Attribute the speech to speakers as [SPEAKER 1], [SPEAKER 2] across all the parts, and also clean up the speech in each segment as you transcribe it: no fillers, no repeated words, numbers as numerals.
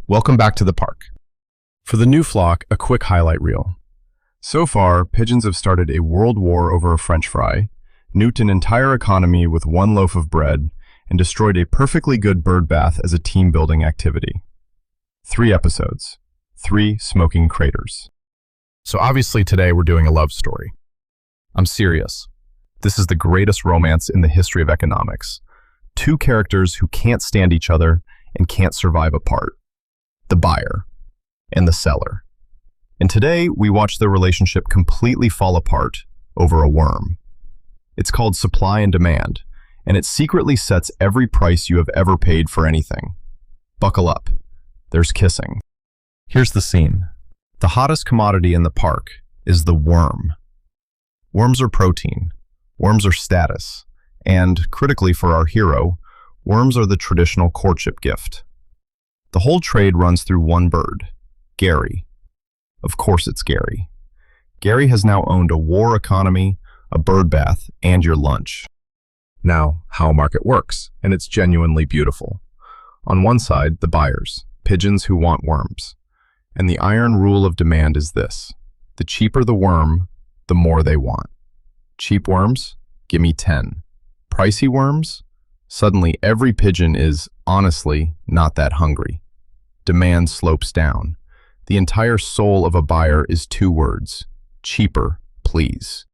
[SPEAKER 1] Welcome back to the park. For the new flock, a quick highlight reel. So far, pigeons have started a world war over a French fry, nuked an entire economy with one loaf of bread, and destroyed a perfectly good bird bath as a team-building activity. 3 episodes, 3 smoking craters. So obviously today we're doing a love story. I'm serious. This is the greatest romance in the history of economics. 2 characters who can't stand each other and can't survive apart. The buyer and the seller. And today we watch their relationship completely fall apart over a worm. It's called supply and demand, and it secretly sets every price you have ever paid for anything. Buckle up. There's kissing. Here's the scene. The hottest commodity in the park is the worm. Worms are protein. Worms are status. And, critically for our hero, worms are the traditional courtship gift. The whole trade runs through one bird, Gary. Of course it's Gary. Gary has now owned a war economy, a bird bath, and your lunch. Now, how a market works, and it's genuinely beautiful. On one side, the buyers, pigeons who want worms. And the iron rule of demand is this: the cheaper the worm, the more they want. Cheap worms? Give me 10. Pricey worms? Suddenly every pigeon is, honestly, not that hungry. Demand slopes down. The entire soul of a buyer is 2 words: cheaper, please.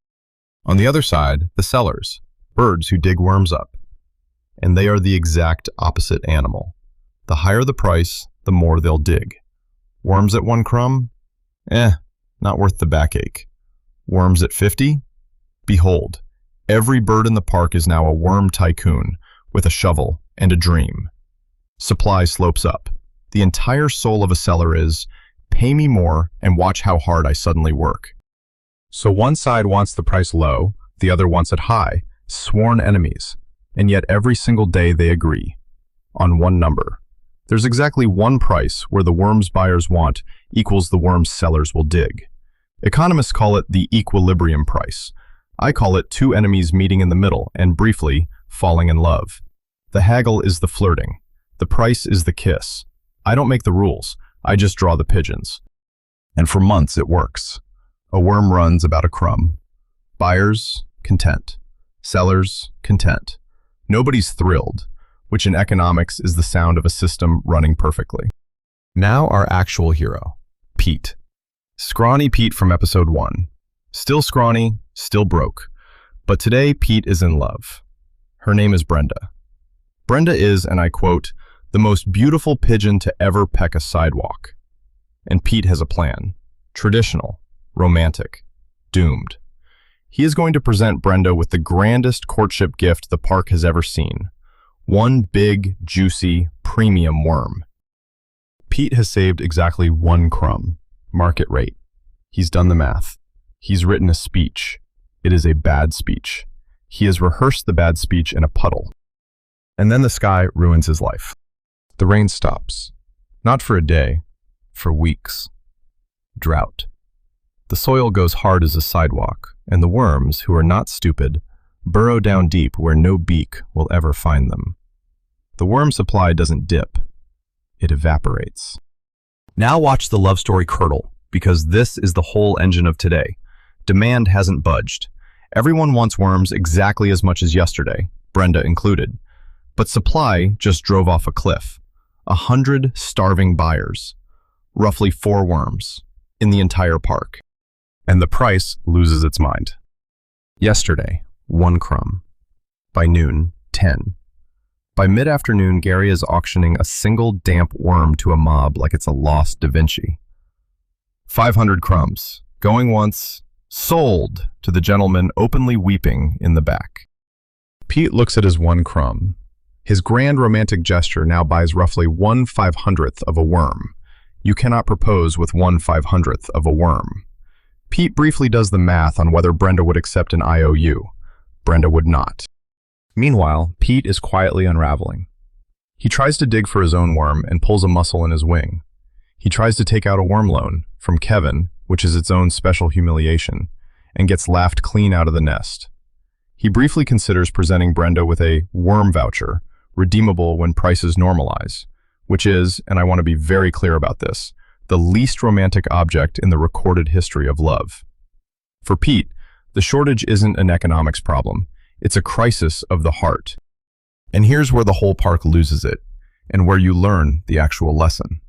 [SPEAKER 1] On the other side, the sellers, birds who dig worms up. And they are the exact opposite animal. The higher the price, the more they'll dig. Worms at 1 crumb? Not worth the backache. Worms at 50? Behold, every bird in the park is now a worm tycoon with a shovel and a dream. Supply slopes up. The entire soul of a seller is, pay me more and watch how hard I suddenly work. So one side wants the price low, the other wants it high, sworn enemies, and yet every single day they agree on one number. There's exactly one price where the worms buyers want equals the worms sellers will dig. Economists call it the equilibrium price. I call it 2 enemies meeting in the middle and briefly falling in love. The haggle is the flirting. The price is the kiss. I don't make the rules. I just draw the pigeons. And for months it works. A worm runs about a crumb. Buyers, content. Sellers, content. Nobody's thrilled, which in economics is the sound of a system running perfectly. Now our actual hero, Pete. Scrawny Pete from episode 1. Still scrawny, still broke. But today Pete is in love. Her name is Brenda. Brenda is, and I quote, the most beautiful pigeon to ever peck a sidewalk. And Pete has a plan. Traditional, romantic, doomed. He is going to present Brenda with the grandest courtship gift the park has ever seen. One big, juicy, premium worm. Pete has saved exactly 1 crumb, market rate. He's done the math. He's written a speech. It is a bad speech. He has rehearsed the bad speech in a puddle. And then the sky ruins his life. The rain stops. Not for a day, for weeks. Drought. The soil goes hard as a sidewalk, and the worms, who are not stupid, burrow down deep where no beak will ever find them. The worm supply doesn't dip. It evaporates. Now watch the love story curdle, because this is the whole engine of today. Demand hasn't budged. Everyone wants worms exactly as much as yesterday, Brenda included. But supply just drove off a cliff. 100 starving buyers. Roughly 4 worms in the entire park. And the price loses its mind. Yesterday, 1 crumb. By noon, 10. By mid-afternoon, Gary is auctioning a single damp worm to a mob like it's a lost Da Vinci. 500 crumbs. Going once, sold to the gentleman openly weeping in the back. Pete looks at his 1 crumb. His grand romantic gesture now buys roughly 1/500th of a worm. You cannot propose with 1/500th of a worm. Pete briefly does the math on whether Brenda would accept an IOU. Brenda would not. Meanwhile, Pete is quietly unraveling. He tries to dig for his own worm and pulls a muscle in his wing. He tries to take out a worm loan from Kevin, which is its own special humiliation, and gets laughed clean out of the nest. He briefly considers presenting Brenda with a worm voucher, redeemable when prices normalize, which is, and I want to be very clear about this, the least romantic object in the recorded history of love. For Pete, the shortage isn't an economics problem. It's a crisis of the heart. And here's where the whole park loses it, and where you learn the actual lesson.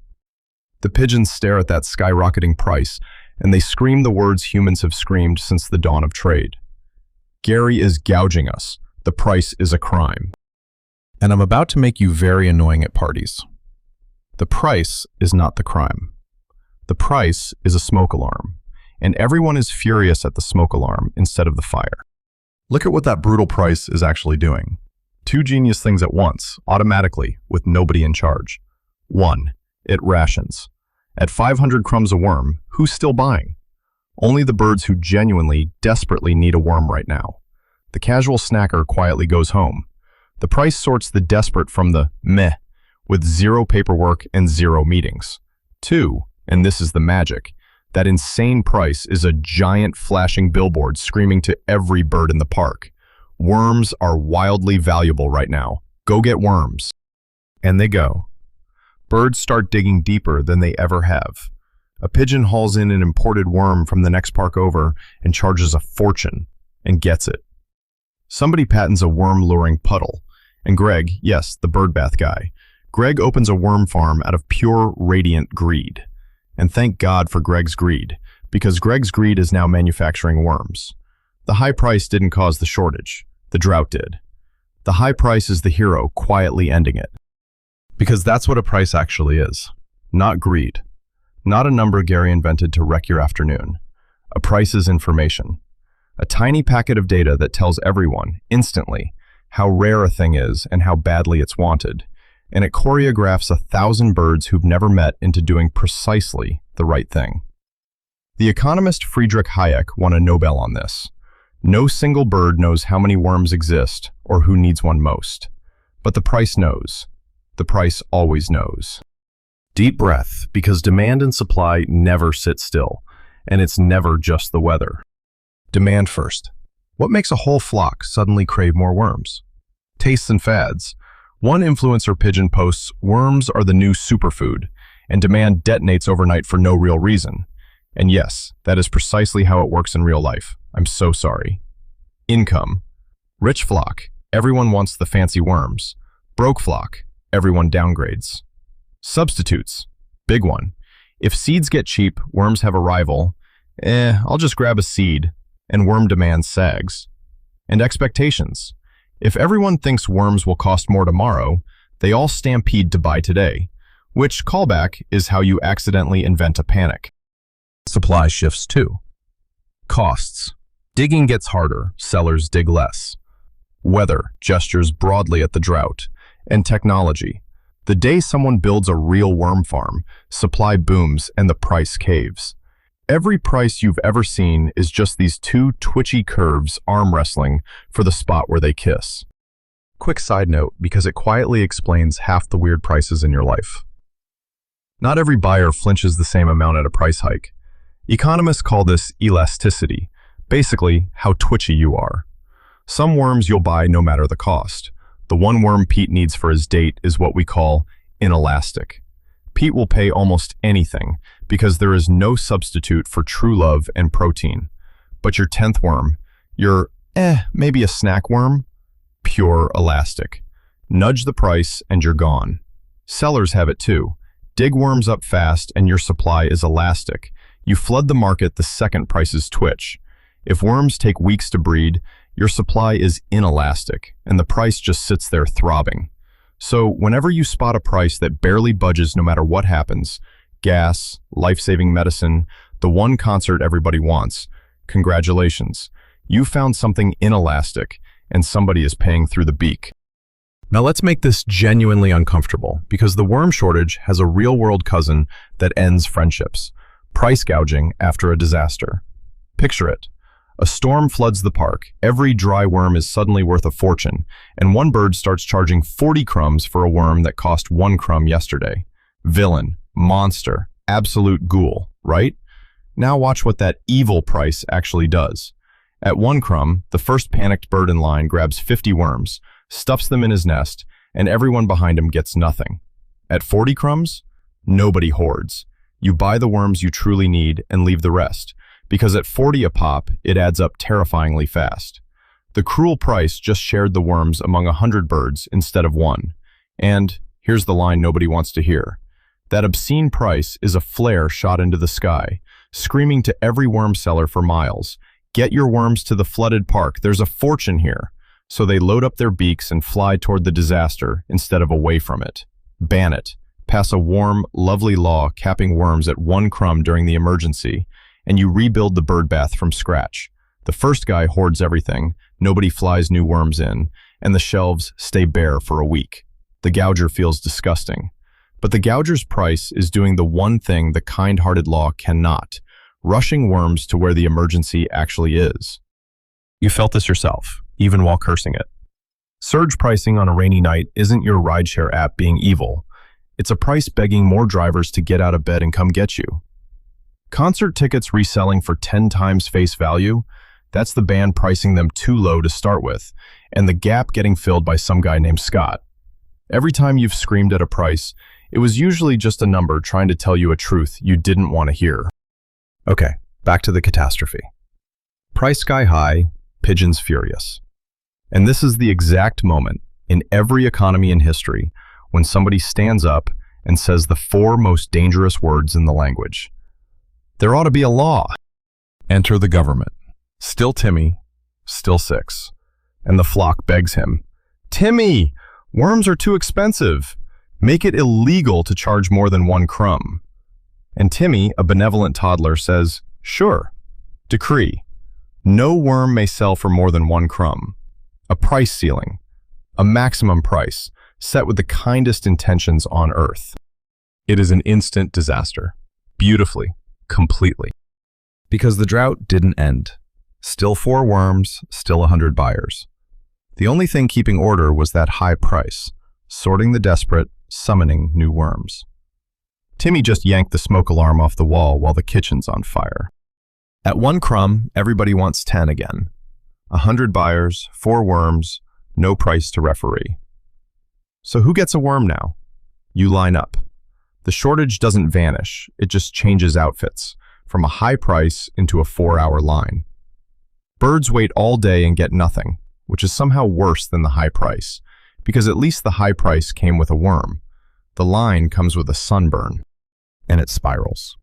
[SPEAKER 1] The pigeons stare at that skyrocketing price, and they scream the words humans have screamed since the dawn of trade. Gary is gouging us. The price is a crime. And I'm about to make you very annoying at parties. The price is not the crime. The price is a smoke alarm, and everyone is furious at the smoke alarm instead of the fire. Look at what that brutal price is actually doing. Two genius things at once, automatically, with nobody in charge. One, it rations. At 500 crumbs a worm, who's still buying? Only the birds who genuinely, desperately need a worm right now. The casual snacker quietly goes home. The price sorts the desperate from the meh, with zero paperwork and zero meetings. Two, and this is the magic, that insane price is a giant flashing billboard screaming to every bird in the park. Worms are wildly valuable right now. Go get worms. And they go. Birds start digging deeper than they ever have. A pigeon hauls in an imported worm from the next park over and charges a fortune, and gets it. Somebody patents a worm-luring puddle, and Greg, yes, the bird bath guy, Greg opens a worm farm out of pure, radiant greed. And thank God for Greg's greed, because Greg's greed is now manufacturing worms. The high price didn't cause the shortage. The drought did. The high price is the hero quietly ending it. Because that's what a price actually is. Not greed. Not a number Gary invented to wreck your afternoon. A price is information. A tiny packet of data that tells everyone, instantly, how rare a thing is and how badly it's wanted. And it choreographs 1,000 birds who've never met into doing precisely the right thing. The economist Friedrich Hayek won a Nobel on this. No single bird knows how many worms exist or who needs one most. But the price knows. The price always knows. Deep breath, because demand and supply never sit still, and it's never just the weather. Demand first. What makes a whole flock suddenly crave more worms? Tastes and fads. One influencer pigeon posts, "Worms are the new superfood," and demand detonates overnight for no real reason. And yes, that is precisely how it works in real life. I'm so sorry. Income. Rich flock. Everyone wants the fancy worms. Broke flock. Everyone downgrades. Substitutes. Big one. If seeds get cheap, worms have a rival. I'll just grab a seed. And worm demand sags. And expectations. If everyone thinks worms will cost more tomorrow, they all stampede to buy today. Which, callback, is how you accidentally invent a panic. Supply shifts too. Costs. Digging gets harder, sellers dig less. Weather gestures broadly at the drought. And technology. The day someone builds a real worm farm, supply booms and the price caves. Every price you've ever seen is just these two twitchy curves arm wrestling for the spot where they kiss. Quick side note, because it quietly explains half the weird prices in your life. Not every buyer flinches the same amount at a price hike. Economists call this elasticity, basically how twitchy you are. Some worms you'll buy no matter the cost. The one worm Pete needs for his date is what we call inelastic. Pete will pay almost anything because there is no substitute for true love and protein. But your 10th worm, your maybe a snack worm, pure elastic. Nudge the price and you're gone. Sellers have it too. Dig worms up fast and your supply is elastic. You flood the market the second prices twitch. If worms take weeks to breed, your supply is inelastic and the price just sits there throbbing. So whenever you spot a price that barely budges no matter what happens, gas, life-saving medicine, the one concert everybody wants, congratulations, you found something inelastic and somebody is paying through the beak. Now let's make this genuinely uncomfortable because the worm shortage has a real-world cousin that ends friendships. Price gouging after a disaster. Picture it. A storm floods the park, every dry worm is suddenly worth a fortune, and one bird starts charging 40 crumbs for a worm that cost 1 crumb yesterday. Villain, monster, absolute ghoul, right? Now watch what that evil price actually does. At 1 crumb, the first panicked bird in line grabs 50 worms, stuffs them in his nest, and everyone behind him gets nothing. At 40 crumbs, nobody hoards. You buy the worms you truly need and leave the rest, because at 40 a pop, it adds up terrifyingly fast. The cruel price just shared the worms among 100 birds instead of one. And here's the line nobody wants to hear. That obscene price is a flare shot into the sky, screaming to every worm seller for miles, "Get your worms to the flooded park, there's a fortune here." So they load up their beaks and fly toward the disaster instead of away from it. Ban it. Pass a warm, lovely law capping worms at 1 crumb during the emergency, and you rebuild the bird bath from scratch. The first guy hoards everything, nobody flies new worms in, and the shelves stay bare for a week. The gouger feels disgusting. But the gouger's price is doing the one thing the kind-hearted law cannot, rushing worms to where the emergency actually is. You felt this yourself, even while cursing it. Surge pricing on a rainy night isn't your rideshare app being evil. It's a price begging more drivers to get out of bed and come get you. Concert tickets reselling for 10 times face value, that's the band pricing them too low to start with, and the gap getting filled by some guy named Scott. Every time you've screamed at a price, it was usually just a number trying to tell you a truth you didn't want to hear. Okay, back to the catastrophe. Price sky high, pigeons furious. And this is the exact moment in every economy in history when somebody stands up and says the 4 most dangerous words in the language. There ought to be a law. Enter the government. Still Timmy, still 6. And the flock begs him, "Timmy, worms are too expensive. Make it illegal to charge more than 1 crumb." And Timmy, a benevolent toddler, says, "Sure. Decree. No worm may sell for more than 1 crumb. A price ceiling. A maximum price, set with the kindest intentions on earth." It is an instant disaster. Beautifully. Completely. Because the drought didn't end. Still 4 worms, still 100 buyers. The only thing keeping order was that high price, sorting the desperate, summoning new worms. Timmy just yanked the smoke alarm off the wall while the kitchen's on fire. At 1 crumb, everybody wants 10 again. 100 buyers, 4 worms, no price to referee. So who gets a worm now? You line up. The shortage doesn't vanish, it just changes outfits, from a high price into a 4-hour line. Birds wait all day and get nothing, which is somehow worse than the high price, because at least the high price came with a worm. The line comes with a sunburn, and it spirals.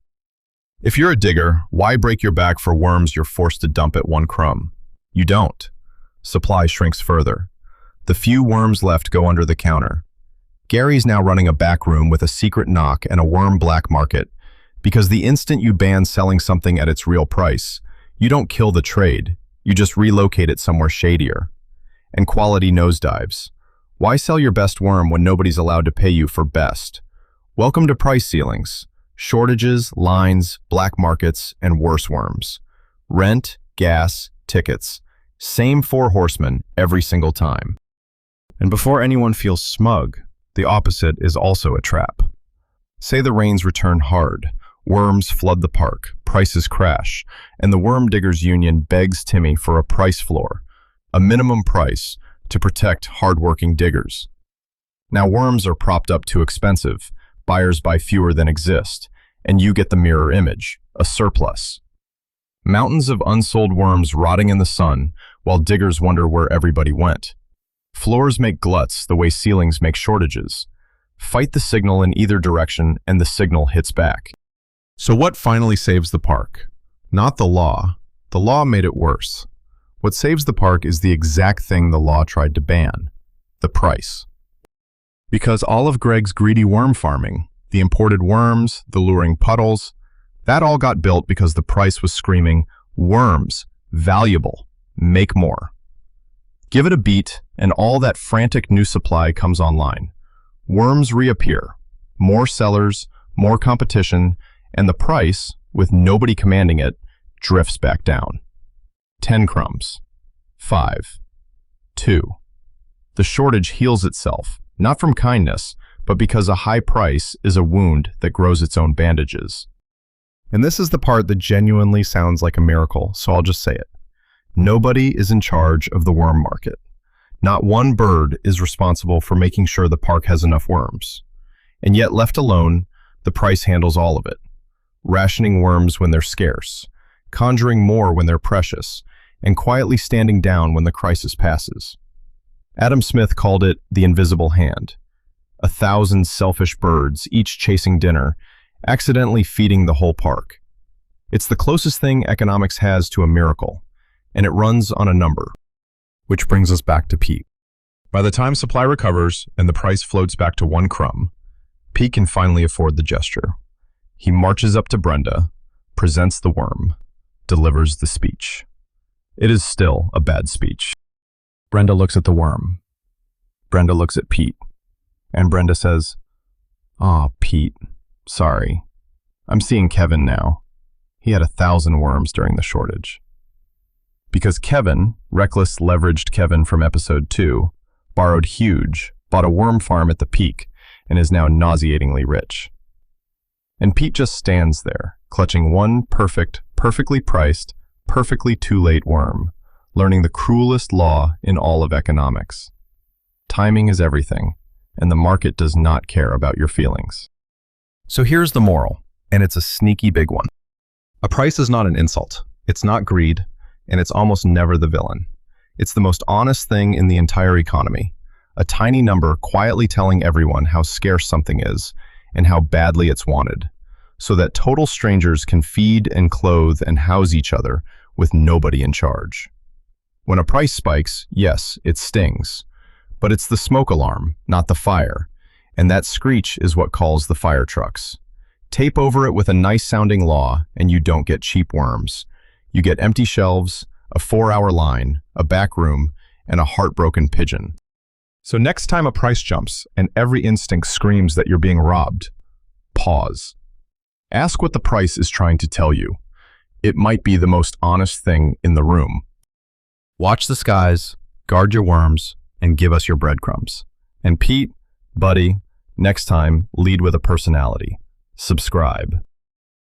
[SPEAKER 1] If you're a digger, why break your back for worms you're forced to dump at 1 crumb? You don't. Supply shrinks further. The few worms left go under the counter. Gary's now running a back room with a secret knock and a worm black market, because the instant you ban selling something at its real price, you don't kill the trade, you just relocate it somewhere shadier. And quality nosedives. Why sell your best worm when nobody's allowed to pay you for best? Welcome to price ceilings. Shortages, lines, black markets, and worse worms. Rent, gas, tickets. Same 4 horsemen every single time. And before anyone feels smug, the opposite is also a trap. Say the rains return hard, worms flood the park, prices crash, and the Worm Diggers Union begs Timmy for a price floor, a minimum price, to protect hard-working diggers. Now worms are propped up too expensive, buyers buy fewer than exist, and you get the mirror image, a surplus. Mountains of unsold worms rotting in the sun, while diggers wonder where everybody went. Floors make gluts the way ceilings make shortages. Fight the signal in either direction, and the signal hits back. So what finally saves the park? Not the law. The law made it worse. What saves the park is the exact thing the law tried to ban, the price. Because all of Greg's greedy worm farming, the imported worms, the luring puddles, that all got built because the price was screaming, "Worms, valuable, make more." Give it a beat, and all that frantic new supply comes online. Worms reappear, more sellers, more competition, and the price, with nobody commanding it, drifts back down. 10 crumbs. 5. 2. The shortage heals itself, not from kindness, but because a high price is a wound that grows its own bandages. And this is the part that genuinely sounds like a miracle, so I'll just say it. Nobody is in charge of the worm market. Not one bird is responsible for making sure the park has enough worms. And yet, left alone, the price handles all of it, rationing worms when they're scarce, conjuring more when they're precious, and quietly standing down when the crisis passes. Adam Smith called it the invisible hand. 1,000 selfish birds, each chasing dinner, accidentally feeding the whole park. It's the closest thing economics has to a miracle, and it runs on a number. Which brings us back to Pete. By the time supply recovers and the price floats back to 1 crumb, Pete can finally afford the gesture. He marches up to Brenda, presents the worm, delivers the speech. It is still a bad speech. Brenda looks at the worm. Brenda looks at Pete. And Brenda says, "Aw, Pete, sorry. I'm seeing Kevin now. He had 1,000 worms during the shortage." Because Kevin, reckless leveraged Kevin from episode 2, borrowed huge, bought a worm farm at the peak, and is now nauseatingly rich. And Pete just stands there, clutching one perfect, perfectly priced, perfectly too late worm, learning the cruelest law in all of economics. Timing is everything, and the market does not care about your feelings. So here's the moral, and it's a sneaky big one. A price is not an insult. It's not greed, and it's almost never the villain. It's the most honest thing in the entire economy. A tiny number quietly telling everyone how scarce something is and how badly it's wanted, so that total strangers can feed and clothe and house each other with nobody in charge. When a price spikes, yes, it stings, but it's the smoke alarm, not the fire, and that screech is what calls the fire trucks. Tape over it with a nice-sounding law, and you don't get cheap worms. You get empty shelves, a 4-hour line, a back room, and a heartbroken pigeon. So next time a price jumps and every instinct screams that you're being robbed, pause. Ask what the price is trying to tell you. It might be the most honest thing in the room. Watch the skies, guard your worms, and give us your breadcrumbs. And Pete, buddy, next time, lead with a personality. Subscribe.